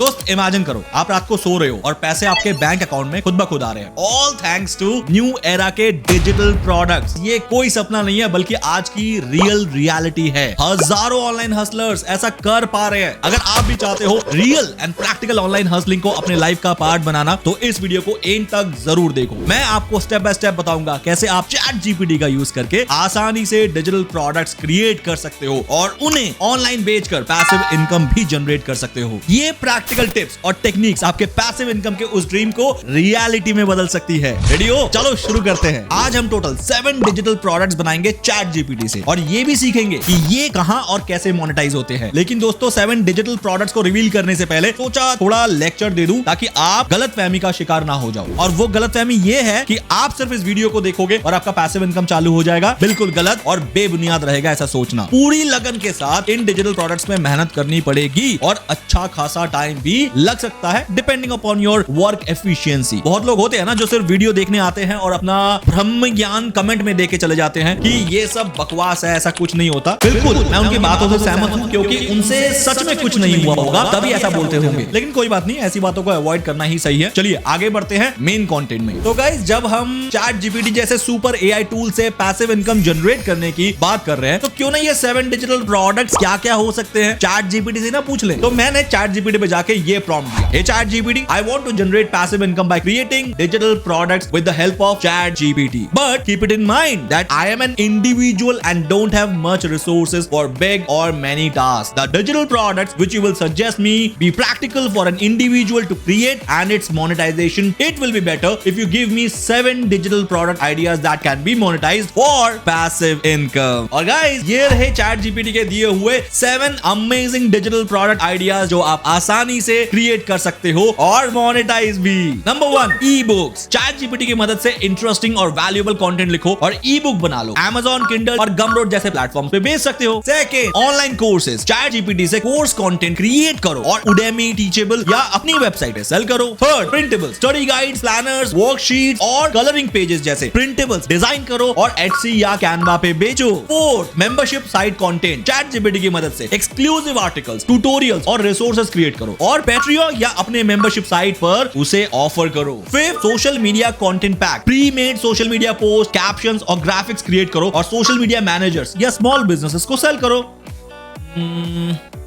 दोस्त इमेजिन करो, आप रात को सो रहे हो और पैसे आपके बैंक अकाउंट में खुद ब खुद आ रहे हैं, all thanks to new era के डिजिटल प्रोडक्ट्स। ये कोई सपना नहीं है बल्कि आज की रियल रियलिटी है। हजारों ऑनलाइन हसलर्स ऐसा कर पा रहे हैं। अगर आप भी चाहते हो real and practical online hustling को अपने लाइफ का पार्ट बनाना, तो इस वीडियो को एंड तक जरूर देखो। मैं आपको स्टेप बाय स्टेप बताऊंगा कैसे आप चैट जीपीटी का यूज करके आसानी से डिजिटल प्रोडक्ट्स क्रिएट कर सकते हो और उन्हें ऑनलाइन बेचकर पैसिव इनकम भी जनरेट कर सकते हो। ये प्रैक्टिकल टिप्स और टेक्निक्स आपके पैसिव इनकम के उस ड्रीम को रियलिटी में बदल सकती है। रेडी हो? चलो शुरू करते हैं। आज हम टोटल 7 डिजिटल प्रोडक्ट्स बनाएंगे चैट जीपीटी से और ये भी सीखेंगे कि ये कहां और कैसे मोनेटाइज होते हैं। लेकिन दोस्तों, 7 डिजिटल प्रोडक्ट्स को रिवील करने से पहले सोचा थोड़ा लेक्चर दे दूं ताकि आप गलतफहमी का शिकार ना हो जाओ। और वो गलतफहमी ये है कि आप सिर्फ इस वीडियो को देखोगे और आपका पैसिव इनकम चालू हो जाएगा। बिल्कुल गलत और बेबुनियाद रहेगा ऐसा सोचना। पूरी लगन के साथ इन डिजिटल प्रोडक्ट्स में मेहनत करनी पड़ेगी और अच्छा खासा टाइम भी लग सकता है depending upon your work efficiency. बहुत लोग होते हैं ना जो सिर्फ वीडियो देखने आते हैं और अपना ब्रह्म ज्ञान कमेंट में देके चले जाते हैं कि ये सब बकवास है, ऐसा कुछ नहीं होता। बिल्कुल मैं उनकी बातों से सहमत हूं क्योंकि उनसे सच में कुछ नहीं हुआ होगा तभी ऐसा बोलते होंगे। लेकिन कोई बात नहीं, ऐसी बातों को अवॉइड करना ही सही है। चलिए आगे बढ़ते हैं मेन कंटेंट में। तो गाइस, जब हम चैट जीपीटी जैसे सुपर एआई टूल से पैसिव इनकम जनरेट करने की बात कर रहे हैं, तो क्यों ना ये 7 डिजिटल प्रोडक्ट्स क्या क्या हो सकते हैं चैट जीपीटी से ना पूछ ले। तो मैंने चैट जीपीटी पे जाके ये प्रॉम्प्ट दिया, Hey ChatGPT, I want to generate passive income by creating digital products with the help of ChatGPT. But keep it in mind that I am an individual and don't have much resources for big or many tasks. The digital products which you will suggest me be practical for an individual to create and its monetization. It will be better if you give me 7 digital product ideas that can be monetized for passive income. और guys, ये रहे ChatGPT के दिए हुए 7 amazing digital product ideas जो आप आसानी से क्रिएट कर सकते हो और मोनेटाइज भी। Number 1, e books. Chat GPT की मदद से इंटरेस्टिंग और वैल्यूएबल कंटेंट लिखो और ई बुक बना लो। Amazon Kindle और Gumroad जैसे प्लेटफॉर्म पे बेच सकते हो। Second, online courses. Chat GPT से कोर्स कंटेंट क्रिएट करो और Udemy, Teachable या अपनी वेबसाइट पे सेल करो। Third, printables. Study guides, planners, worksheets और कलरिंग पेजेस जैसे प्रिंटेबल्स डिजाइन करो और Etsy या Canva पे बेचो। Fourth, membership site content. Chat GPT की मदद से एक्सक्लूसिव आर्टिकल्स, ट्यूटोरियल्स और रिसोर्सेज क्रिएट करो और Patreon या अपने मेंबरशिप साइट पर उसे ऑफर करो। Fifth, social media content pack. Pre made social media post, captions और ग्राफिक्स क्रिएट करो और सोशल मीडिया मैनेजर्स या स्मॉल बिजनेसेस को सेल करो।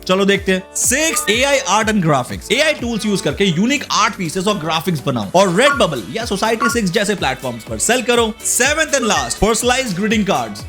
चलो देखते हैं। 6, AI art and graphics. AI tools use करके यूनिक आर्ट पीसेस और ग्राफिक्स बनाओ और रेडबबल या Society6 जैसे प्लेटफॉर्म्स पर सेल करो। 7th and last, personalised greeting cards.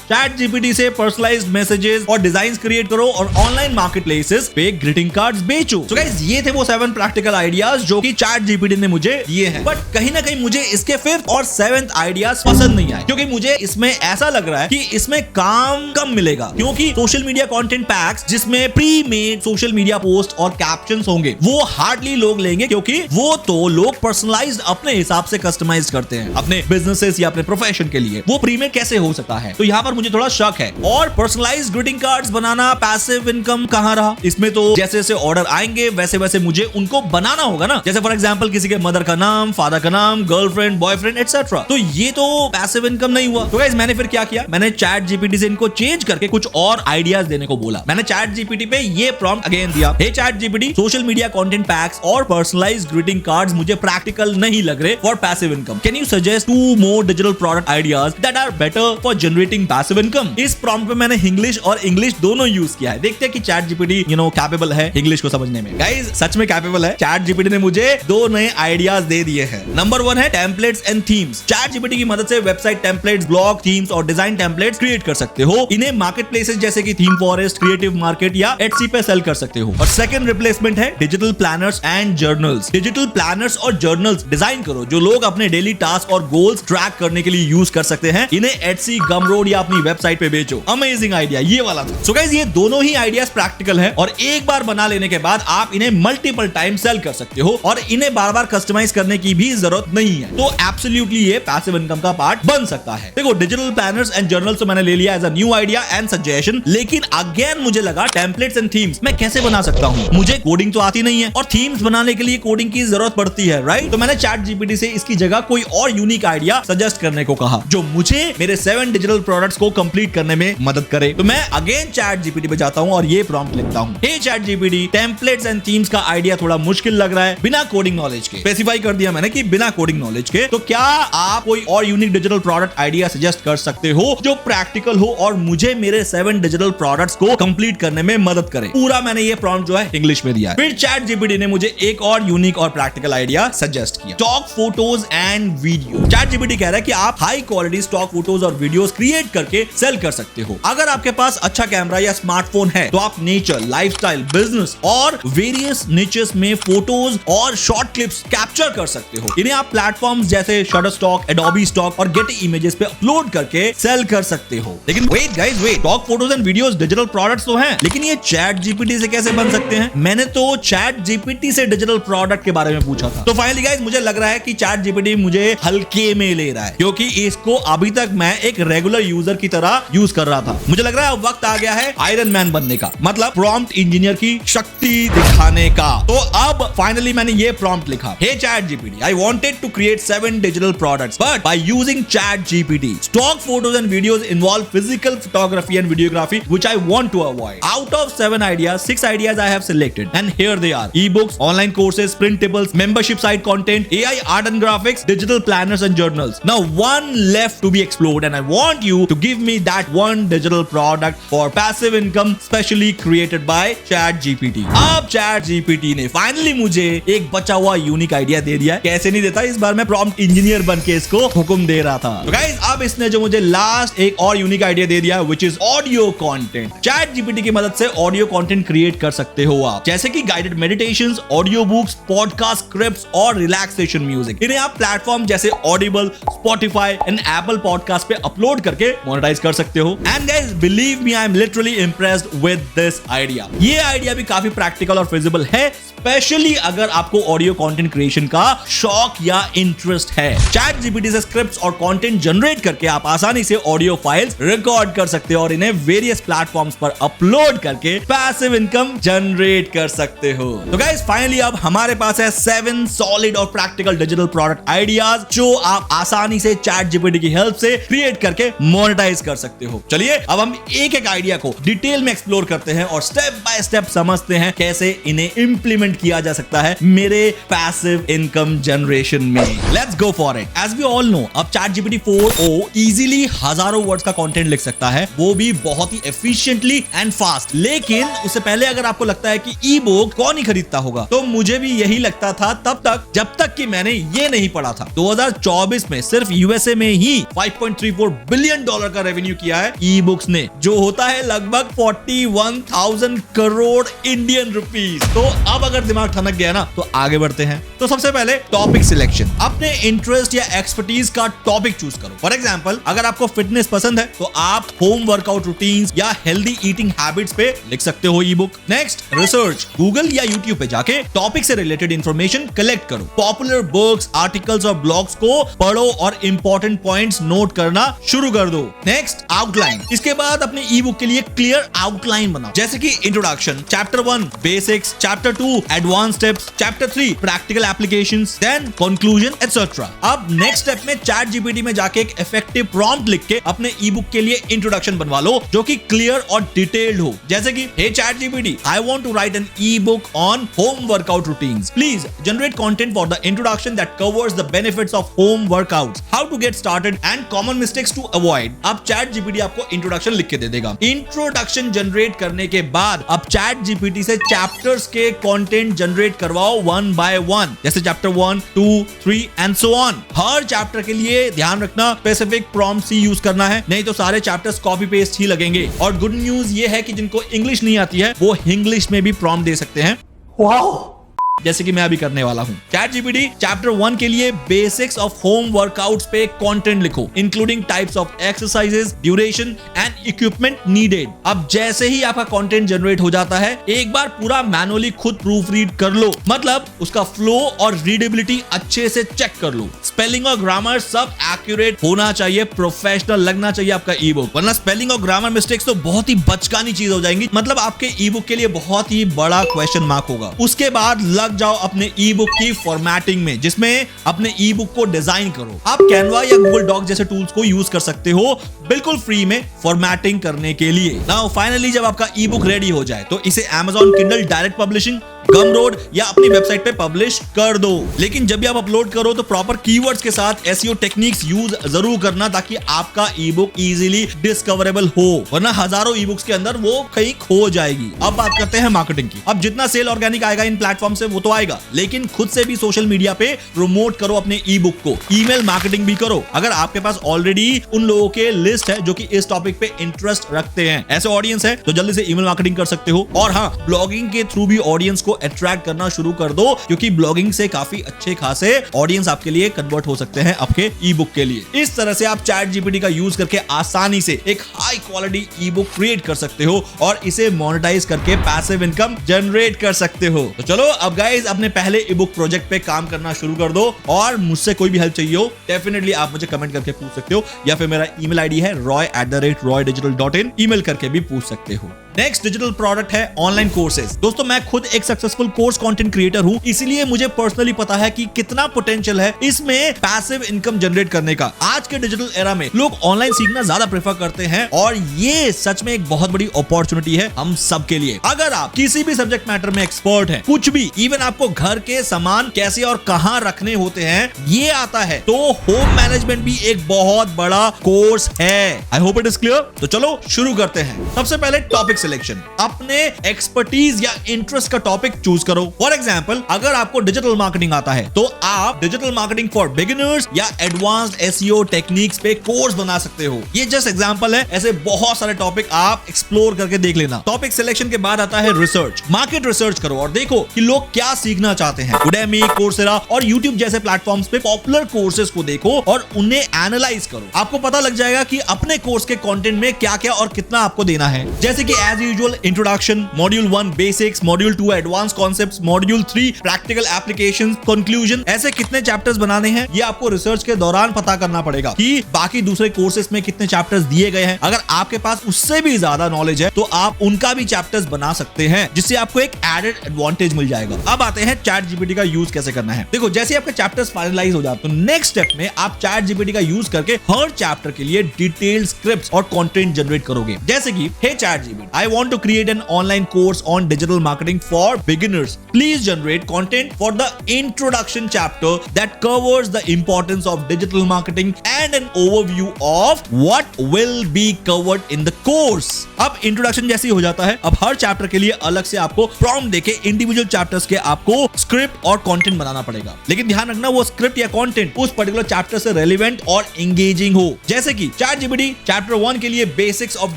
Chat GPT से पर्सनलाइज्ड मैसेजेस और डिजाइन्स क्रिएट करो और ऑनलाइन मार्केटप्लेसेस पे ग्रीटिंग कार्ड्स बेचो। So guys, ये थे वो 7 प्रैक्टिकल आइडियाज जो कि चैट जीपीटी ने मुझे दिए हैं। बट कहीं ना कहीं मुझे इसके 5th और 7th आइडियाज पसंद नहीं आए क्योंकि मुझे इसमें ऐसा लग रहा है कि इसमें काम कम मिलेगा। क्योंकि सोशल मीडिया कंटेंट पैक्स जिसमें pre made social media post और कैप्शंस होंगे वो हार्डली लोग लेंगे क्योंकि वो तो लोग पर्सनलाइज्ड अपने हिसाब से कस्टमाइज करते हैं अपने बिजनेसेस या अपने प्रोफेशन के लिए। वो प्री मेड कैसे हो सकता है? तो यहाँ पर मुझे थोड़ा शक है। और पर्सनलाइज्ड ग्रीटिंग कार्ड्स बनाना पैसिव इनकम कहां रहा? इसमें तो जैसे जैसे ऑर्डर आएंगे वैसे वैसे मुझे उनको बनाना होगा ना। जैसे फॉर एग्जांपल किसी के मदर का नाम, फादर का नाम, गर्लफ्रेंड, बॉयफ्रेंड एटसेट्रा। तो ये तो पैसिव इनकम नहीं हुआ। तो गाइस, मैंने फिर क्या किया? मैंने चैट जीपीटी से इनको चेंज करके कुछ और आइडियाज देने को बोला। मैंने चैट जीपीटी पे ये प्रॉम्प्ट अगेन दिया, hey ChatGPT, social media content packs और पर्सनलाइज्ड ग्रीटिंग कार्ड्स मुझे प्रैक्टिकल नहीं लग रहे for passive income. Can you suggest 2 more digital product ideas that are better for generating passive income? इस prompt पे मैंने English और इंग्लिश दोनों यूज किया है। देखते हैं कि चैट जीपीटी कैपेबल है इंग्लिश को समझने में। गाइस, सच में कैपेबल है। चैट जीपीटी ने मुझे 2 नए आइडियाज दे दिए हैं। नंबर 1 है templates and themes. Chat GPT की मदद से वेबसाइट टेम्पलेट्स, ब्लॉग थीम्स और डिजाइन टेम्पलेट्स क्रिएट कर सकते हो। इन्हें मार्केट प्लेसेस जैसे कि थीम फॉरेस्ट, क्रिएटिव मार्केट या Etsy पे सेल कर सकते हो। और सेकंड रिप्लेसमेंट है digital planners and journals. Digital planners और जर्नल्स डिजाइन करो जो लोग अपने डेली टास्क और गोल्स ट्रैक करने के लिए यूज कर सकते हैं। इन्हें Etsy, Gumroad या अपनी वेबसाइट पे बेचो। अमेजिंग आइडिया ये वाला था। सो गाइस, ये दोनों ही आइडियाज प्रैक्टिकल है और एक बार बना लेने के बाद आप इन्हें मल्टीपल टाइम सेल कर सकते हो और इन्हें बार बार कस्टमाइज करने की भी जरूरत नहीं है। तो एब्सोल्युटली ये पैसिव इनकम का पार्ट बन सकता है। देखो, डिजिटल प्लानर्स एंड जर्नल्स तो मैंने ले लिया as a new idea and suggestion, लेकिन अगेन मुझे लगा टेम्पलेट्स एंड थीम्स मैं कैसे बना सकता हूँ? मुझे कोडिंग तो आती नहीं है और थीम्स बनाने के लिए कोडिंग की जरूरत पड़ती है, राइट? तो मैंने चैट जीपीटी से इसकी जगह कोई और यूनिक आइडिया सजेस्ट करने को कहा जो मुझे मेरे 7 डिजिटल प्रोडक्ट्स को को कंप्लीट करने में मदद करे। तो मैं अगेन चैट जीपीटी पे जाता हूं और ये प्रॉम्प्ट लिखता हूं, hey ChatGPT, templates and themes का आइडिया थोड़ा मुश्किल लग रहा है बिना कोडिंग नॉलेज के। स्पेसिफाई कर दिया मैंने कि बिना कोडिंग नॉलेज के। तो क्या आप कोई और unique digital product idea suggest कर सकते हो जो प्रैक्टिकल हो और मुझे मेरे 7 डिजिटल प्रोडक्ट्स को कंप्लीट करने में मदद करे। पूरा मैंने ये प्रॉम्प्ट जो है इंग्लिश में दिया है। फिर चैट जीपीटी ने मुझे एक और यूनिक और प्रैक्टिकल आइडिया सजेस्ट किया, stock photos and video. Chat GPT कह रहा है कि आप हाई क्वालिटी स्टॉक फोटोज और वीडियोस क्रिएट करके सेल कर सकते हो। अगर आपके पास अच्छा कैमरा या स्मार्टफोन है तो आप नेचर, लाइफस्टाइल, बिजनेस और वेरियस निचेस में फोटोज और शॉर्ट क्लिप्स कैप्चर कर सकते हो। इन्हें आप प्लेटफॉर्म्स जैसे शटरस्टॉक, एडोबी स्टॉक और गेटी इमेजेस पे अपलोड करके सेल कर सकते हो। लेकिन wait guys, wait, stock photos and videos digital products तो हैं, लेकिन ये चैट जीपीटी से कैसे बन सकते हैं? मैंने तो चैट जीपीटी से डिजिटल प्रोडक्ट के बारे में पूछा था। तो फाइनली गाइस, मुझे लग रहा है कि चैट जीपीटी मुझे हल्के में ले रहा है, क्योंकि इसको अभी तक मैं एक रेगुलर यूजर की तरह यूज कर रहा था। मुझे लग रहा है अब वक्त आ गया है आयरन मैन बनने का, मतलब प्रॉम्प्ट इंजीनियर की शक्ति दिखाने का। तो अब फाइनली मैंने ये प्रॉम्प्ट लिखा, hey ChatGPT, I wanted to create 7 digital products but by using ChatGPT, stock photos and videos involve physical photography and videography which I want to avoid. Out of 7 ideas, 6 ideas I have selected, and here they are: ebooks, online courses, printables, membership site content, AI art and graphics, digital planners and journals. Now one left to be explored, and I want you to give me that one digital product for passive income specially created by ChatGPT. अब ChatGPT ने finally मुझे एक बचा हुआ unique idea दे दिया। कैसे नहीं देता, इस बार मैं प्रॉम्प्ट इंजीनियर बन के इसको हुक्म दे रहा था। तो गाइस, अब इसने जो मुझे लास्ट एक और यूनिक आइडिया दे दिया, which is audio content. ChatGPT की मदद से ऑडियो कंटेंट क्रिएट कर सकते हो आप, जैसे कि guided meditations, audio books, podcast scripts और रिलैक्सेशन म्यूजिक। इन्हें आप प्लेटफॉर्म जैसे Audible, Spotify and Apple podcast पे अपलोड करके मोनेटाइज कर सकते हो। And guys, believe me, I am literally impressed with this idea. ये आइडिया भी काफी प्रैक्टिकल और फिजिबल है, स्पेशली अगर आपको ऑडियो कंटेंट क्रिएशन का शौक या इंटरेस्ट है। चैट जीपीटी से स्क्रिप्ट्स और कंटेंट जनरेट करके आप आसानी से ऑडियो फाइल्स रिकॉर्ड कर सकते हो और इन्हें वेरियस प्लेटफॉर्म्स पर अपलोड करके पैसिव इनकम जनरेट कर सकते हो। तो गाइस, फाइनली अब हमारे पास है 7 सॉलिड और प्रैक्टिकल डिजिटल प्रोडक्ट आइडियाज जो आप आसानी से चैट जीपीटी की हेल्प से क्रिएट करके मोनेटाइज कर सकते हो। चलिए अब हम एक एक आइडिया को डिटेल में एक्सप्लोर करते हैं और स्टेप बाय स्टेप समझते हैं कैसे इन्हें इंप्लीमेंट किया जा सकता है मेरे पैसिव इनकम जनरेशन में। Let's go for it. As we all know, अब चैट जीपीटी 4o इजीली हजारों वर्ड्स का कंटेंट लिख सकता है, वो भी बहुत ही एफिशिएंटली एंड फास्ट। लेकिन उससे पहले अगर आपको लगता है कि ई बुक कौन ही खरीदता होगा, तो मुझे भी यही लगता था तब तक जब तक कि मैंने ये नहीं पढ़ा था। 2024 में सिर्फ यूएसए में ही $5.34 बिलियन का रेवेन्यू किया है ई बुक्स ने, जो होता है लगभग 41,000 करोड़ इंडियन रुपीस। तो अब अगर दिमाग ठनक गया ना, तो आगे बढ़ते हैं। तो सबसे पहले टॉपिक सिलेक्शन। अपने इंटरेस्ट या एक्सपर्टीज का टॉपिक चूज करो। फॉर एग्जांपल, अगर आपको फिटनेस पसंद है तो आप होम वर्कआउट रूटीन्स या हेल्दी ईटिंग हैबिट्स पे लिख सकते हो ई बुक। Next, research. गूगल या यूट्यूब पे जाके टॉपिक से रिलेटेड इंफॉर्मेशन कलेक्ट करो। पॉपुलर बुक्स, आर्टिकल्स और ब्लॉग्स को पढ़ो और इंपॉर्टेंट पॉइंट्स नोट करना शुरू कर दो। Next, outline. इसके बाद अपने ई बुक के लिए क्लियर आउटलाइन बनाओ, जैसे कि introduction, chapter 1 basics, chapter 2 advance steps, chapter 3 practical applications, then conclusion etcetera. अब नेक्स्ट स्टेप में चैट जीपीटी में जाके एक इफेक्टिव प्रॉम्प्ट लिख के अपने ई बुक के लिए इंट्रोडक्शन बनवा लो, जो कि क्लियर और डिटेल्ड हो, जैसे कि hey ChatGPT, I want to write an e book on home workout routines, please generate content for the introduction that covers the benefits of home workouts, how to get started and common mistakes to avoid. अब ChatGPT आपको introduction लिख के दे देगा। Introduction generate करने के बाद अब ChatGPT से चैप्टर्स के कंटेंट जनरेट करवाओ 1 by 1, जैसे chapter 1, 2, 3 and so on. Her chapter के लिए ध्यान रखना स्पेसिफिक प्रॉम्प्ट्स ही यूज करना है, नहीं तो सारे चैप्टर्स कॉपी पेस्ट ही लगेंगे। और गुड न्यूज ये है कि जिनको इंग्लिश नहीं आती है वो इंग्लिश में भी प्रॉम्प्ट दे सकते हैं। वाओ, जैसे कि मैं अभी करने वाला हूं। चैट जीपीटी चैप्टर 1 के लिए बेसिक्स ऑफ होम वर्कआउट्स पे कंटेंट लिखो, including types of exercises, duration and equipment needed. अब जैसे ही आपका कंटेंट जनरेट हो जाता है, एक बार पूरा मैनुअली खुद प्रूफ रीड कर लो, मतलब उसका फ्लो और रीडेबिलिटी अच्छे से चेक कर लो। स्पेलिंग और ग्रामर सब एक्यूरेट होना चाहिए, प्रोफेशनल लगना चाहिए आपका ई बुक, वरना स्पेलिंग और ग्रामर मिस्टेक्स तो बहुत ही बचकानी चीज हो जाएंगी, मतलब आपके ई बुक के लिए बहुत ही बड़ा क्वेश्चन मार्क होगा। उसके बाद लग जाओ अपने ई बुक की फॉर्मेटिंग में, जिसमें अपने ई बुक को डिजाइन करो। आप कैनवा या गूगल डॉक जैसे टूल्स को यूज कर सकते हो, बिल्कुल फ्री में फॉर्मेटिंग करने के लिए। नाउ फाइनली जब आपका ई बुक रेडी हो जाए तो इसे Amazon Kindle डायरेक्ट पब्लिशिंग, गमरोड या अपनी वेबसाइट पे पब्लिश कर दो। लेकिन जब भी आप अपलोड करो तो प्रॉपर कीवर्ड्स के साथ एसईओ टेक्निक्स यूज जरूर करना ताकि आपका ई बुक इजीली डिस्कवरेबल हो, वरना हजारों ई बुक्स के अंदर वो कहीं खो जाएगी। अब बात करते हैं मार्केटिंग की। अब जितना सेल ऑर्गेनिक आएगा इन प्लेटफॉर्म से वो तो आएगा, लेकिन खुद से भी सोशल मीडिया पे प्रमोट करो अपने ई बुक को। ईमेल मार्केटिंग भी करो अगर आपके पास ऑलरेडी उन लोगों के लिस्ट है जो कि इस टॉपिक पे इंटरेस्ट रखते हैं। ऐसे ऑडियंस है तो जल्दी से ईमेल मार्केटिंग कर सकते हो। और हाँ, ब्लॉगिंग के थ्रू भी ऑडियंस को अट्रैक्ट करना शुरू कर दो, क्योंकि ब्लॉगिंग से काफी अच्छे खासे ऑडियंस आपके लिए कन्वर्ट हो सकते हैं आपके ई बुक के लिए। इस तरह से आप चैट जीपीटी का यूज करके आसानी से एक हाई क्वालिटी ई बुक क्रिएट कर सकते हो और इसे मोनेटाइज करके पैसिव इनकम जनरेट कर सकते हो। तो चलो अब गाइस अपने पहले ई बुक प्रोजेक्ट पे काम करना शुरू कर दो। और मुझसे कोई भी हेल्प चाहिए हो डेफिनेटली आप मुझे कमेंट करके पूछ सकते हो, या फिर मेरा ईमेल आईडी है roy@roydigital.in, ईमेल करके भी पूछ सकते हो। नेक्स्ट डिजिटल प्रोडक्ट है ऑनलाइन कोर्सेज। दोस्तों मैं खुद एक सक्सेसफुल कोर्स कंटेंट क्रिएटर हूं, इसलिए मुझे पर्सनली पता है कि कितना पोटेंशियल है इसमें पैसिव इनकम जनरेट करने का। आज के डिजिटल एरा में लोग ऑनलाइन सीखना ज्यादा प्रेफर करते हैं और ये सच में एक बहुत बड़ी अपॉर्चुनिटी है हम सब के लिए। अगर आप किसी भी सब्जेक्ट मैटर में एक्सपर्ट हैं, कुछ भी, इवन आपको घर के सामान कैसे और कहां रखने होते हैं ये आता है, तो होम मैनेजमेंट भी एक बहुत बड़ा कोर्स है। I hope it is clear. तो चलो शुरू करते हैं। सबसे पहले टॉपिक सिलेक्शन। अपने एक्सपर्टीज या इंटरेस्ट का टॉपिक चूज करो। फॉर एग्जांपल अगर आपको डिजिटल मार्केटिंग आता है तो आप डिजिटल मार्केटिंग फॉर बिगिनर्स या एडवांस्ड एसईओ टेक्निक्स पे कोर्स बना सकते हो। ये जस्ट एग्जांपल है, ऐसे बहुत सारे टॉपिक आप एक्सप्लोर करके देख लेना। टॉपिक सिलेक्शन के बाद आता है रिसर्च। मार्केट रिसर्च करो और देखो कि लोग क्या सीखना चाहते हैं। Udemy, Coursera और YouTube जैसे प्लेटफॉर्म्स पे पॉपुलर कोर्सेज को देखो और उन्हें एनालाइज करो। आपको पता लग जाएगा कि अपने कोर्स के कंटेंट में क्या क्या और कितना आपको देना है। जैसे कि as usual introduction, module 1 basics, module 2 advance concepts, module 3 practical applications, conclusion, ऐसे कितने चैप्टर्स बनाने हैं ये आपको रिसर्च के दौरान पता करना पड़ेगा कि बाकी दूसरे कोर्सेज में कितने चैप्टर्स दिए गए हैं। अगर आपके पास उससे भी ज्यादा नॉलेज है तो आप उनका भी चैप्टर्स बना सकते हैं, जिससे आपको एक एडेड एडवांटेज मिल जाएगा। अब आते हैं चैट जीपीटी का यूज कैसे करना है। देखो जैसे आपके चैप्टर्स फाइनलाइज हो जाते हैं तो नेक्स्ट स्टेप में आप चैट जीपीटी का यूज करके हर चैप्टर के लिए डिटेल्ड स्क्रिप्ट्स और कंटेंट जनरेट करोगे। जैसे कि hey ChatGPT, I want to create an online course on digital marketing for beginners. Please generate content for the introduction chapter that covers the importance of digital marketing and an overview of what will be covered in the course. अब introduction जैसी हो जाता है, अब हर chapter के लिए अलग से आपको प्रॉम्प्ट देके इंडिविजुअल चैप्टर्स के आपको स्क्रिप्ट और कंटेंट बनाना पड़ेगा। लेकिन ध्यान रखना वो स्क्रिप्ट या कंटेंट उस पर्टिकुलर चैप्टर से रेलेवेंट और एंगेजिंग हो। जैसे कि चैट जीपीटी चैप्टर 1 के लिए बेसिक्स ऑफ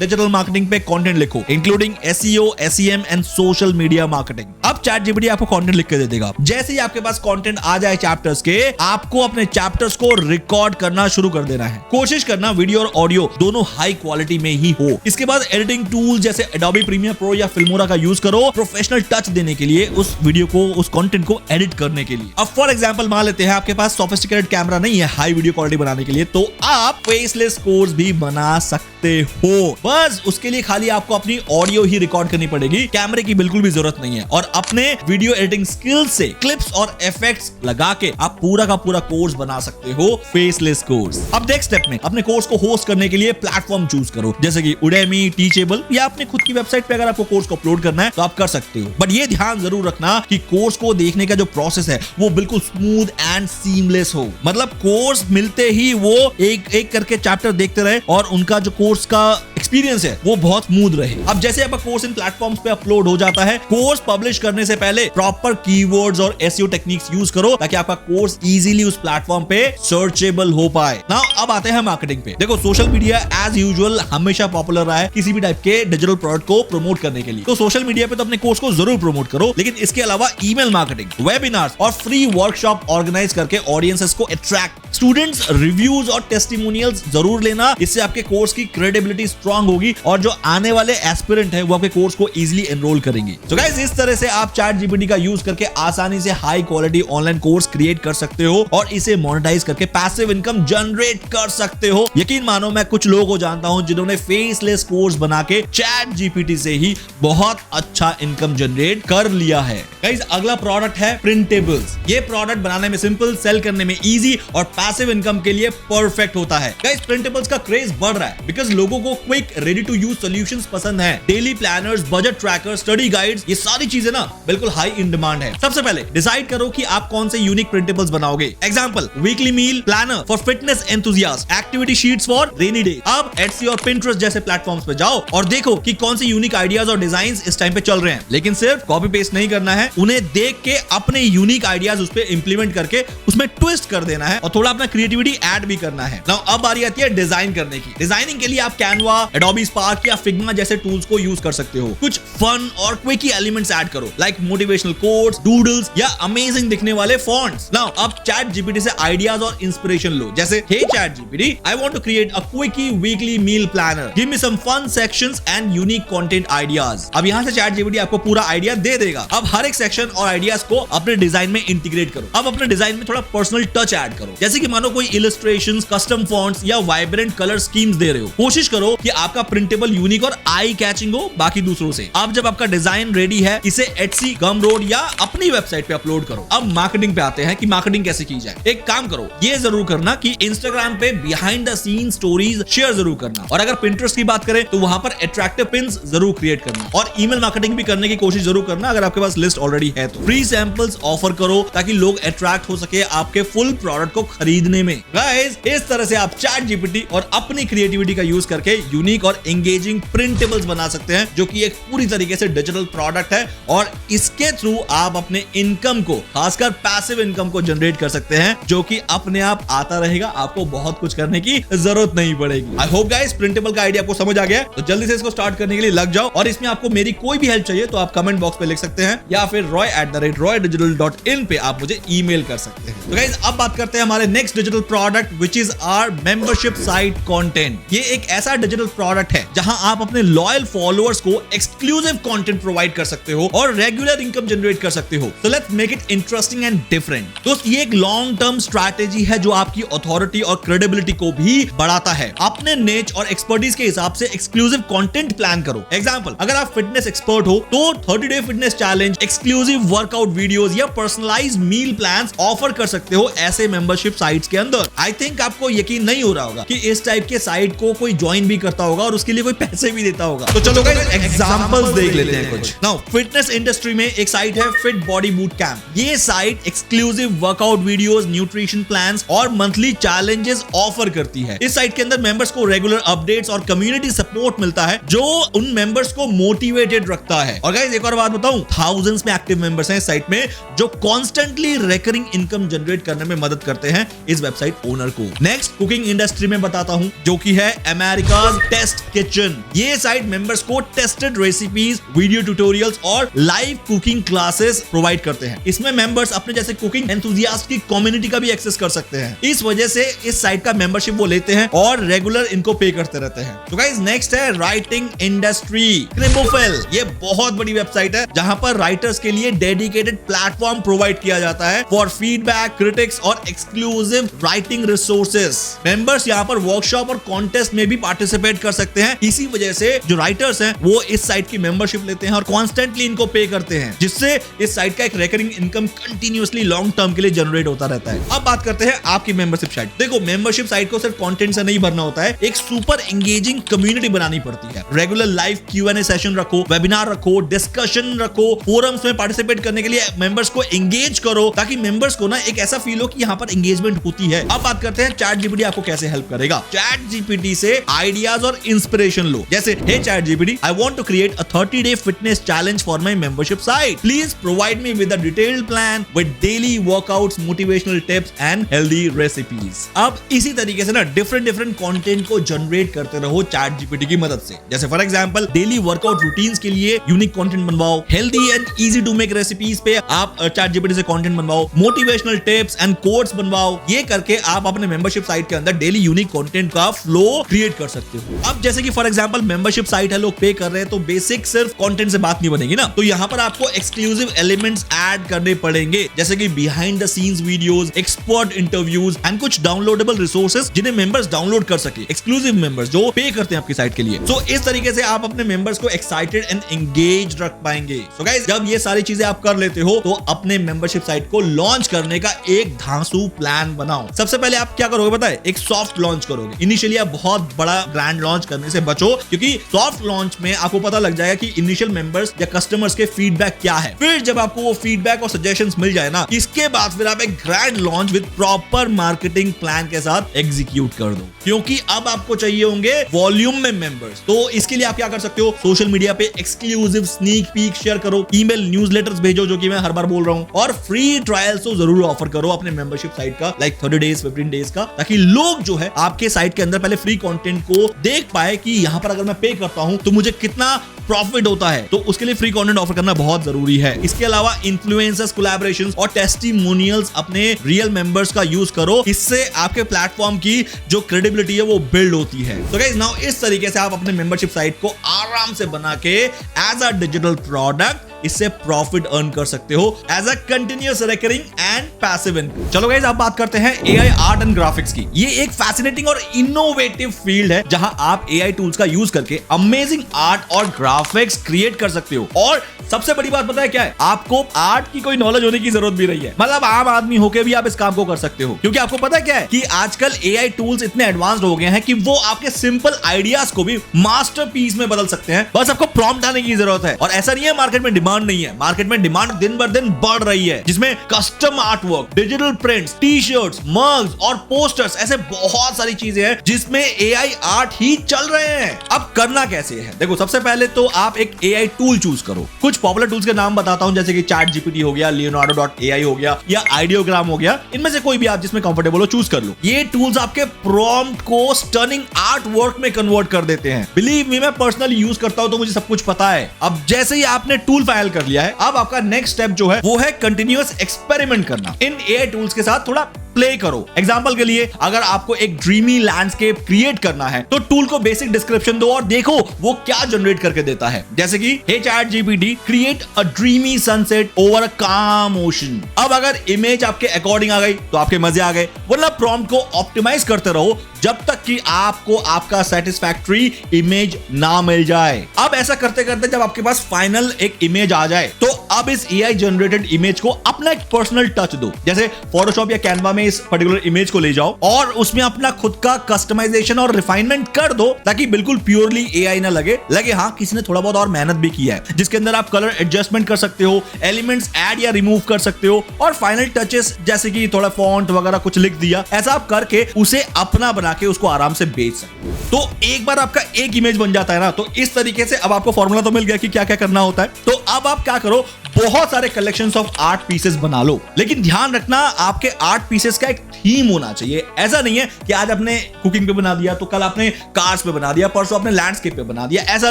डिजिटल मार्केटिंग पे कंटेंट लिखो, including SEO, SEM and social media marketing. अब चैट जीपीटी आपको कंटेंट लिख के दे देगा। जैसे ही आपके पास कंटेंट आ जाए चैप्टर्स के, आपको अपने चैप्टर्स को रिकॉर्ड करना शुरू कर देना है। कोशिश करना वीडियो और ऑडियो दोनों हाई क्वालिटी में ही हो। इसके बाद एडिटिंग टूल जैसे Adobe Premiere Pro या Filmora का यूज करो प्रोफेशनल टच देने के लिए, उस वीडियो को, उस कंटेंट को एडिट करने के लिए। अब फॉर एग्जांपल मान लेते हैं आपके पास सोफिस्टिकेटेड कैमरा नहीं है हाई वीडियो क्वालिटी बनाने के लिए, तो आप फेसलेस कोर्स भी बना सकते हो। बस उसके लिए खाली आपको अपनी ऑडियो ही रिकॉर्ड करनी पड़ेगी, कैमरे की बिल्कुल भी जरूरत नहीं है। और अपने वीडियो एडिटिंग स्किल्स से क्लिप्स और इफेक्ट्स लगा के आप पूरा का पूरा कोर्स बना सकते हो, फेसलेस कोर्स। अब नेक्स्ट स्टेप में अपने कोर्स को होस्ट करने के लिए प्लेटफॉर्म चूज करो, जैसे कि Udemy, Teachable या अपने खुद की वेबसाइट पे अगर आपको कोर्स को अपलोड करना है तो आप कर सकते हो। बट ये ध्यान जरूर रखना कि कोर्स को देखने का जो प्रोसेस है वो बिल्कुल स्मूथ एंड सीमलेस हो। मतलब कोर्स मिलते ही वो एक एक करके चैप्टर देखते रहे और उनका जो कोर्स का एक्सपीरियंस है वो बहुत स्मूथ रहे। अब जैसे आपका कोर्स इन प्लेटफॉर्म्स पे अपलोड हो जाता है, कोर्स पब्लिश करने से पहले प्रॉपर कीवर्ड्स और एसईओ टेक्निक्स यूज करो ताकि आपका कोर्स इजीली उस प्लेटफॉर्म पे सर्चेबल हो पाए। नाउ अब आते हैं मार्केटिंग पे। देखो सोशल मीडिया एज यूजुअल हमेशा पॉपुलर रहा है किसी भी टाइप के डिजिटल प्रोडक्ट को प्रमोट करने के लिए। तो सोशल मीडिया पे तो अपने कोर्स को जरूर प्रमोट करो, लेकिन इसके अलावा ईमेल मार्केटिंग, वेबिनार्स और फ्री वर्कशॉप ऑर्गेनाइज करके ऑडियंसेस को अट्रैक्ट, स्टूडेंट्स रिव्यूज और टेस्टिमोनियल्स जरूर लेना। इससे आपके कोर्स की क्रेडिबिलिटी स्ट्रांग होगी और जो आने वाले एस्पिरेंट है वो आपके कोर्स को इजीली एनरोल करेंगे। तो गाइस इस तरह से आप चैट जीपीटी का यूज करके आसानी से high quality online course create कर सकते हो और इसे मोनेटाइज करके पैसिव इनकम जनरेट कर सकते हो। यकीन मानो मैं कुछ लोगों को जानता हूं जिन्होंने फेसलेस कोर्स बना के चैट जीपीटी से ही बहुत अच्छा इनकम जनरेट कर लिया है। गाइस अगला प्रोडक्ट है प्रिंटेबल्स। ये प्रोडक्ट बनाने में सिंपल, सेल करने में इजी और पैसिव इनकम के लिए परफेक्ट होता है। गाइस, प्रिंटेबल्स का क्रेज बढ़ रहा है बिकॉज लोगों को quick ready to use solutions पसंद है। Daily planners, budget trackers, study guides, ये सारी चीजें ना बिल्कुल हाई इन डिमांड है। सबसे पहले डिसाइड करो कि आप कौन से यूनिक प्रिंटेबल्स बनाओगे। Example, weekly meal planner for fitness enthusiast, activity sheets for rainy day. अब Etsy और Pinterest जैसे प्लेटफॉर्म्स पे जाओ और देखो कि कौन से यूनिक आइडियाज और डिजाइन्स इस टाइम पे चल रहे हैं। लेकिन सिर्फ कॉपी पेस्ट नहीं करना है, उन्हें देख के अपने यूनिक आइडियाज उस पे इंप्लीमेंट करके उसमें ट्विस्ट कर देना है और थोड़ा अपना क्रिएटिविटी ऐड भी करना है। नाउ अब बारी आती है डिजाइन करने की। डिजाइनिंग के लिए आप कैनवा, एडोबी स्पार्क या फिग्मा जैसे टूल्स को यूज कर सकते हो। कुछ फन और क्विकी एलिमेंट्स ऐड करो, लाइक मोटिवेशनल कोट्स, डूडल्स या अमेजिंग दिखने वाले फॉन्ट्स। नाउ अब चैट जीपीटी से आइडियाज और इंस्पिरेशन लो, जैसे hey ChatGPT, I want to create a क्विकी weekly meal planner, give me some fun sections and unique content ideas. अब यहां से चैट जीपीटी आपको पूरा आइडिया दे देगा। अब हर एक सेक्शन और आइडियाज को अपने डिजाइन में इंटीग्रेट करो। अब अपने डिजाइन में थोड़ा पर्सनल टच ऐड करो, जैसे कि मानो कोई इलस्ट्रेशंस, कस्टम फॉन्ट्स या वाइब्रेंट कलर स्कीम्स दे रहे हो। कोशिश करो कि आपका प्रिंटेबल यूनिक और आई कैचिंग हो बाकी दूसरों से। अब जब आपका डिजाइन रेडी है, इसे Etsy, गमरोड या अपनी वेबसाइट पे अपलोड करो। अब मार्केटिंग पे आते हैं कि मार्केटिंग कैसे की जाए। एक काम करो, ये जरूर करना कि Instagram पे behind the scene stories share जरूर करना, और अगर Pinterest की बात करें तो वहां पर अट्रैक्टिव पिन्स जरूर क्रिएट करना, और ईमेल मार्केटिंग भी करने की कोशिश जरूर करना अगर आपके पास लिस्ट ऑलरेडी है तो। फ्री सैंपल्स ऑफर करो ताकि लोग अट्रैक्ट हो सके आपके फुल प्रोडक्ट को खरीदने में। गाइस, इस तरह से आप चैट जीपीटी और अपनी क्रिएटिविटी का यूज करके यूनिक और एंगेजिंग प्रिंटेबल्स बना सकते हैं, जो कि एक पूरी तरीके से डिजिटल प्रोडक्ट है, और इसके थ्रू आप अपने इनकम को, खासकर पैसिव इनकम को जनरेट कर सकते हैं, जो कि अपने आप आता रहेगा। आपको बहुत कुछ करने की जरूरत नहीं पड़ेगी। आई होप गाइस प्रिंटेबल का आइडिया आपको समझ आ गया, तो जल्दी से इसको स्टार्ट करने के लिए लग जाओ। और इसमें आपको मेरी कोई भी हेल्प चाहिए तो आप कमेंट बॉक्स पे लिख सकते हैं, या फिर roy@roydigital.in पे आप मुझे ईमेल कर सकते हैं। तो गाइस, अब बात करते हैं हमारे next digital product, which is our membership site content. ये एक ऐसा डिजिटल प्रोडक्ट है जहां आप अपने लॉयल फॉलोअर्स को एक्सक्लूसिव कंटेंट प्रोवाइड कर सकते हो और रेगुलर इनकम जनरेट कर सकते हो। So let's make it interesting and different. दोस्त, ये एक लॉन्ग टर्म स्ट्रैटेजी है जो आपकी अथॉरिटी और क्रेडिबिलिटी को भी बढ़ाता है। अपने निच और एक्सपर्टीज के हिसाब से एक्सक्लूसिव कंटेंट प्लान करो। एग्जांपल, अगर आप फिटनेस एक्सपर्ट हो तो 30 day fitness challenge, exclusive workout videos या पर्सनलाइज्ड मील प्लान्स ऑफर कर सकते हो ऐसे मेंबरशिप साइट्स के अंदर। आई थिंक आपको यकीन नहीं हो रहा होगा कि इस टाइप के साइट को कोई ज्वाइन भी करता होगा और उसके लिए कोई पैसे भी देता होगा। तो चलो गाइस, एग्जांपल्स देख लेते हैं कुछ। नाउ, फिटनेस इंडस्ट्री में एक साइट है फिट बॉडी बूट कैंप। ये site exclusive workout videos, nutrition plans और मंथली चैलेंजेस ऑफर करती है। इस साइट के अंदर मेंबर्स को रेगुलर अपडेट्स और कम्युनिटी सपोर्ट मिलता है, जो उन मेंबर्स को मोटिवेटेड रखता है। और गाइस, एक और बात बताऊं, थाउजेंड्स में एक्टिव मेंबर्स हैं इस साइट में, जो कॉन्स्टेंटली रिकरिंग इनकम जनरेट करने में मदद करते हैं इस वेबसाइट ओनर को। नेक्स्ट, कुकिंग इंडस्ट्री में बताता हूं, जो कि है अमेरिकाज टेस्ट किचन। ये साइट मेंबर्स को टेस्टेड रेसिपीज, वीडियो ट्यूटोरियल्स और लाइव कुकिंग क्लासेस प्रोवाइड करते हैं। इसमें मेंबर्स अपने जैसे कुकिंग एंथुसियास्ट की कम्युनिटी का भी एक्सेस कर सकते हैं। इस वजह से इस साइट का मेंबरशिप वो लेते हैं और रेगुलर इनको पे करते रहते हैं। तो गाइस, नेक्स्ट है राइटिंग इंडस्ट्री। क्रिबोफिल, ये बहुत बड़ी वेबसाइट है जहां पर राइटर्स के लिए डेडिकेटेड प्लेटफॉर्म प्रोवाइड किया जाता है फॉर फीडबैक, क्रिटिक्स और एक्सक्लूसिव राइटिंग रिसोर्सेज। मेंबर्स यहां पर वर्कशॉप और कॉन्टेस्ट में भी पार्टिसिपेट कर सकते हैं। इसी वजह से जो राइटर्स हैं वो इस साइट की मेंबरशिप लेते हैं और कॉन्स्टेंटली इनको पे करते हैं, जिससे इस साइट का एक recurring income continuously long term के लिए जनरेट होता रहता है। अब बात करते हैं आपकी मेंबरशिप साइट। देखो, मेंबरशिप साइट को सिर्फ कंटेंट से नहीं भरना होता है, एक सुपर एंगेजिंग कम्युनिटी बनानी पड़ती है। रेगुलर लाइव Q&A सेशन रखो, वेबिनार रखो, डिस्कशन रखो, फोरम्स में पार्टिसिपेट करने के लिए मेंबर्स को एंगेज करो, ताकि मेंबर्स को ना एक ऐसा फील हो कि यहाँ पर एंगेजमेंट होती है। अब बात करते हैं चैट जीपीटी आपको कैसे हेल्प करेगा। चैट जीपीटी से आइडियाज और इंस्पिरेशन लो, जैसे hey ChatGPT, I want to create a 30 day fitness challenge for my membership site, please provide me with a detailed plan with daily workouts, motivational tips and healthy recipes. अब इसी तरीके से ना different content को generate करते रहो chat GPT की मदद से। जैसे for example, daily workout routines के लिए यूनिक कंटेंट बनवाओ, healthy and easy to make recipes पे आप चैट जीपीटी से कंटेंट बनवाओ, मोटिवेशनल टिप्स एंड कोट्स बनवाओ। ये करके आप अपने मेंबरशिप साइट के अंदर डेली यूनिक कंटेंट का फ्लो क्रिएट कर सकते हो। अब जैसे कि फॉर एग्जांपल मेंबरशिप साइट है, लोग पे कर रहे हैं, तो बेसिक सिर्फ कंटेंट से बात नहीं बनेगी ना, तो यहाँ पर आपको एक्सक्लूसिव एलिमेंट्स ऐड करने पड़ेंगे, जैसे कि behind the scenes videos, expert interviews and कुछ डाउनलोडेबल रिसोर्सेज जिन्हें मेंबर्स डाउनलोड कर सके, एक्सक्लूसिव मेंबर्स जो पे करते हैं आपकी साइट के लिए। सो इस तरीके से आप अपने मेंबर्स को एक्साइटेड एंड एंगेज रख पाएंगे। सो गाइस, जब ये सारी चीजें आप कर लेते हो तो अपने मेंबरशिप साइट को लॉन्च करने का एक धांसू प्लान बनाओ। सबसे पहले आप क्या करोगे पता है, एक सॉफ्ट लॉन्च करोगे। इनिशियली आप बहुत बड़ा ब्रांड लॉन्च करने से बचो, क्योंकि सॉफ्ट लॉन्च में आपको पता लग जाएगा कि इनिशियल मेंबर्स या कस्टमर्स के फीडबैक क्या है। फिर जब आपको वो फीडबैक और सजेशंस मिल जाए ना, इसके बाद फिर आप एक grand launch with proper marketing plan के साथ एग्जीक्यूट कर दो, क्योंकि अब आपको चाहिए होंगे वॉल्यूम में मेंबर्स। तो इसके लिए आप क्या कर सकते हो, सोशल मीडिया पे एक्सक्लूसिव स्नीक पीक शेयर करो, ईमेल न्यूज़लेटर्स भेजो, जो कि मैं हर बार बोल रहा हूं, और फ्री ट्रायल्स तो जरूर ऑफर करो अपने मेंबरशिप साइट का, लाइक 30 डेज 15 डेज का, ताकि लोग जो है आपके साइट के अंदर पहले फ्री कंटेंट को देख पाए कि यहां पर अगर मैं पे करता हूं तो मुझे कितना प्रॉफिट होता है। तो उसके लिए फ्री कंटेंट ऑफर करना बहुत जरूरी है। इसके अलावा इन्फ्लुएंसर्स, कोलैबोरेशंस और टेस्टिमोनियल्स अपने रियल मेंबर्स का यूज करो। इससे आपके प्लेटफॉर्म की जो क्रेडिबिलिटी है वो बिल्ड होती है। तो गाइस नाउ इस तरीके से आप अपने मेंबरशिप साइट को आराम से बना के एज अ डिजिटल प्रोडक्ट इससे प्रॉफिट अर्न कर सकते हो as a continuous recurring and passive income. चलो गाइस अब बात करते हैं एआई आर्ट एंड ग्राफिक्स की। ये एक फैसिनेटिंग और इनोवेटिव फील्ड है जहां आप एआई टूल्स का यूज करके अमेजिंग आर्ट और ग्राफिक्स क्रिएट कर सकते हो। और सबसे बड़ी बात पता है क्या है, आपको आर्ट की कोई नॉलेज होने की जरूरत भी नहीं है। मतलब आम आदमी होकर भी आप इस काम को कर सकते हो, क्योंकि आपको पता है क्या है कि आजकल एआई टूल्स इतने एडवांस्ड हो गए हैं कि वो आपके सिंपल आइडियाज को भी मास्टरपीस में बदल सकते हैं। बस आपको प्रॉम्प्ट डालने की जरूरत है। और ऐसा नहीं है मार्केट में डिमांड नहीं है, मार्केट में डिमांड दिन बर दिन बढ़ रही है, जिसमें custom art work, digital prints, T shirts, mugs और पोस्टर्स, ऐसे बहुत सारी चीजें हैं जिसमें एआई आर्ट ही चल रहे हैं। अब करना कैसे है, देखो सबसे पहले तो आप एक एआई टूल चूज करो। कुछ पॉपुलर टूल्स के नाम बताता हूं, जैसे कि चैट जीपीटी हो गया, leonardo.ai हो गया, या आइडियोग्राम हो गया। इनमें से कोई भी आप जिसमें कंफर्टेबल हो चूज कर लो। ये टूल्स आपके प्रॉम्प्ट को स्टनिंग आर्ट वर्क में कन्वर्ट कर देते हैं। बिलीव मी, मैं पर्सनली यूज करता हूं तो मुझे सब कुछ पता है। अब जैसे ही आपने टूल फाइल कर लिया है, अब आपका नेक्स्ट स्टेप जो है वो है कंटिन्यूअस एक्सपेरिमेंट करना। इन एआई टूल्स के साथ थोड़ा प्ले करो। एग्जांपल के लिए अगर आपको एक ड्रीमी लैंडस्केप क्रिएट करना है तो टूल को बेसिक डिस्क्रिप्शन दो और देखो वो क्या जनरेट करके देता है। जैसे कि hey ChatGPT, create a dreamy sunset over a calm ocean. अब अगर इमेज आपके अकॉर्डिंग आ गई तो आपके मजे आ गए, वरना प्रॉम्प्ट को ऑप्टिमाइज करते रहो जब तक कि आपको आपका सेटिस्फैक्टरी इमेज ना मिल जाए। अब ऐसा करते करते जब आपके पास फाइनल एक इमेज आ जाए तो अब इस एआई जनरेटेड इमेज को अपना एक पर्सनल टच दो। जैसे फोटोशॉप या कैनवा में इस पर्टिकुलर इमेज को ले जाओ और उसमें अपना खुद का कस्टमाइजेशन और रिफाइनमेंट कर दो, ताकि बिल्कुल प्योरली एआई ना लगे हाँ किसी ने थोड़ा बहुत और मेहनत भी किया है, जिसके अंदर आप कलर एडजस्टमेंट कर सकते हो, एलिमेंट्स ऐड या रिमूव कर सकते हो, और फाइनल टचेस जैसे कि थोड़ा फॉन्ट वगैरह कुछ लिख दिया, ऐसा आप करके उसे अपना बना के उसको आराम से बेच सकते हो। तो एक बार आपका एक इमेज बन जाता है ना, तो इस तरीके से अब आपको फॉर्मूला तो मिल गया कि क्या क्या करना होता है। तो अब आप क्या करो, बहुत सारे कलेक्शंस ऑफ आर्ट पीसेस बना लो, लेकिन ध्यान रखना आपके आर्ट पीसेस का एक थीम होना चाहिए। ऐसा नहीं है कि आज आपने कुकिंग पे बना दिया तो कल आपने कार्स पे बना दिया, परसों आपने लैंडस्केप पे बना दिया। ऐसा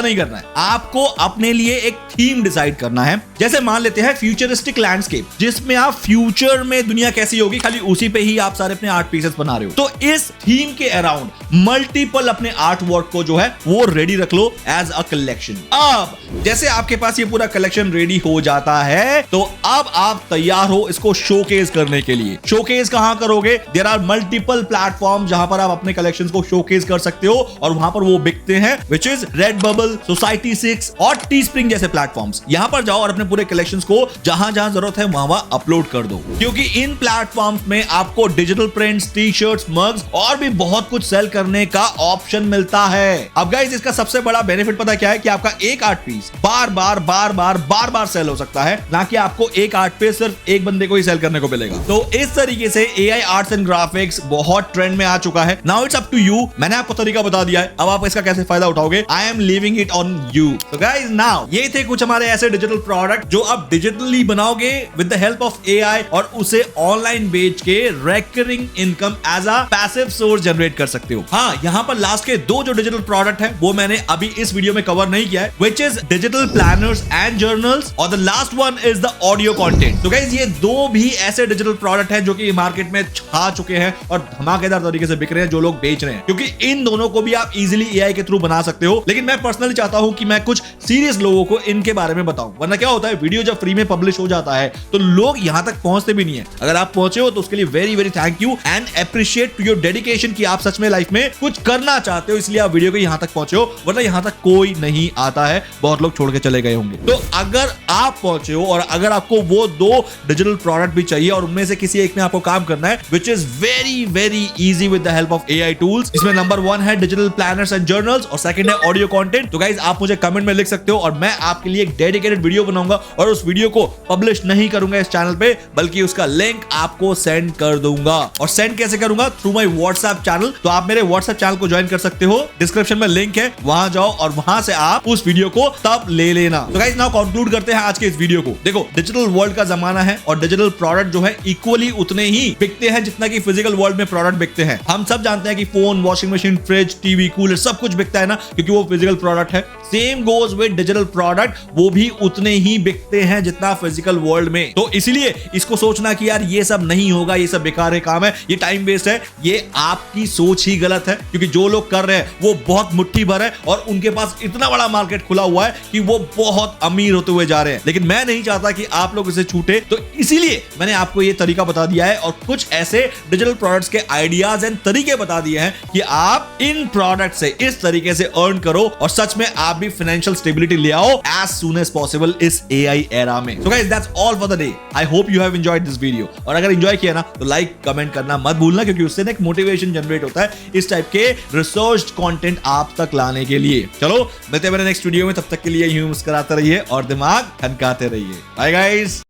नहीं करना है, आपको अपने लिए एक थीम डिसाइड करना है। जैसे मान लेते हैं फ्यूचरिस्टिक लैंडस्केप, जिसमें आप फ्यूचर में दुनिया कैसी होगी खाली उसी पे ही आप सारे अपने आर्ट पीसेस बना रहे हो। तो इस थीम के अराउंड मल्टीपल अपने आर्ट वर्क को जो है वो रेडी रख लो एज अ कलेक्शन। अब जैसे आपके पास ये पूरा कलेक्शन रेडी हो जाता है तो अब आप तैयार हो इसको शोकेस करने के लिए। शोकेस कहां करोगे? देयर आर मल्टीपल प्लेटफॉर्म जहां पर आप अपने कलेक्शंस को शोकेस कर सकते हो और वहां पर वो बिकते हैं, विच इज रेडबबल, Society6 और Teespring जैसे प्लेटफॉर्म्स। यहां पर जाओ और अपने पूरे कलेक्शंस को जहां जहां जरूरत है वहां अपलोड कर दो, क्योंकि इन प्लेटफॉर्म्स में आपको digital prints, T shirts, mugs और भी बहुत कुछ सेल करने का ऑप्शन मिलता है। अब गाइस इसका सबसे बड़ा बेनिफिट पता क्या है कि आपका एक आर्ट पीस बार बार सेल हो सकता है, ना कि आपको एक आर्ट पे सिर्फ एक बंदे को ही सेल करने को मिलेगा। तो इस तरीके से एआई आर्ट्स एंड ग्राफिक्स बहुत ट्रेंड में आ चुका है। Now it's up to you. मैंने आपको तरीका बता दिया है, अब आप इसका कैसे फायदा उठाओगे, I am leaving it on you. तो गाइस नाउ ये थे कुछ हमारे ऐसे डिजिटल प्रोडक्ट जो आप डिजिटली बनाओगे with the help of AI और उसे ऑनलाइन बेच के recurring income as a passive source generate कर सकते हो। हाँ, यहाँ पर लास्ट के दो जो डिजिटल प्रोडक्ट है वो मैंने अभी इस वीडियो में कवर नहीं किया है, which is digital planners and journals, और the last one is the audio content. तो गाइस ये दो भी ऐसे डिजिटल प्रोडक्ट हैं जो कि मार्केट में छा चुके हैं और धमाकेदार तरीके से बिक रहे हैं जो लोग बेच रहे हैं, क्योंकि इन दोनों को भी आप इजीली एआई के थ्रू बना सकते हो। लेकिन मैं पर्सनली चाहता हूं कि मैं कुछ सीरियस लोगों को इनके बारे में बताऊं, वरना क्या होता है वीडियो जब फ्री में पब्लिश हो जाता है तो लोग यहां तक पहुंचते भी नहीं है। अगर आप पहुंचे हो तो उसके लिए very very thank you and appreciate to your dedication कि आप सच में लाइफ में कुछ करना चाहते हो, इसलिए आप वीडियो को यहां तक पहुंचे हो, वरना यहां तक कोई नहीं आता है, बहुत लोग छोड़ के चले गए होंगे। तो अगर आप पहुंचे पहुंचे हो और अगर आपको वो 2 डिजिटल प्रोडक्ट भी चाहिए और उनमें से किसी एक में आपको काम करना है, which is very very easy with the help of AI tools. इसमें नंबर 1 है डिजिटल प्लानर्स एंड जर्नल्स और सेकंड है ऑडियो कंटेंट। तो गाइस आप मुझे कमेंट में लिख सकते हो और मैं आपके लिए एक डेडिकेटेड वीडियो बनाऊंगा और उस वीडियो को पब्लिश नहीं करूंगा इस चैनल पे, बल्कि उसका लिंक आपको सेंड कर दूंगा। और सेंड कैसे करूंगा? Through my WhatsApp channel. तो आप मेरे व्हाट्सएप चैनल को ज्वाइन कर सकते हो, डिस्क्रिप्शन में लिंक है, वहां जाओ और वहां से आप उस वीडियो को तब ले लेना। तो गाइस नाउ कंक्लूड करते हैं आज के इस वीडियो को। देखो, डिजिटल वर्ल्ड का जमाना है और डिजिटल प्रोडक्ट जो है इक्वली उतने ही बिकते हैं जितना कि फिजिकल वर्ल्ड में प्रोडक्ट बिकते हैं। हम सब जानते हैं कि phone, washing machine, fridge, TV, cooler सब कुछ बिकता है ना, क्योंकि वो फिजिकल प्रोडक्ट है। Same goes with digital product, वो भी उतने ही बिकते हैं जितना फिजिकल वर्ल्ड में। तो इसलिए इसको सोचना कि यार ये सब नहीं होगा, ये सब बेकार है, काम है, ये टाइम वेस्ट है, ये आपकी सोच ही गलत है। क्योंकि जो लोग कर रहे हैं वो बहुत मुट्ठी भर है और उनके पास इतना बड़ा मार्केट खुला हुआ है कि वो बहुत अमीर होते हुए जा रहे हैं। लेकिन मैं नहीं चाहता कि आप लोग इसे छूटे, तो इसीलिए मैंने आपको ये तरीका बता दिया है और कुछ ऐसे डिजिटल प्रोडक्ट्स के आइडियाज एंड तरीके बता दिए हैं कि आप इन प्रोडक्ट से इस तरीके से अर्न करो और सच में आप भी फाइनेंशियल स्टेबिलिटी ले आओ एज सून एज पॉसिबल इस AI एरा में। So guys that's all for the day. I hope you have enjoyed this video और अगर एंजॉय किया ना तो लाइक कमेंट करना मत भूलना, क्योंकि उससे ना एक मोटिवेशन जनरेट होता है इस टाइप के रिसर्च कंटेंट आप तक लाने के लिए। चलो मिलते हैं मेरे नेक्स्ट वीडियो में, तब तक के लिए यूं मुस्कुराते रहिए और दिमाग खनकाते रहिए। Bye guys.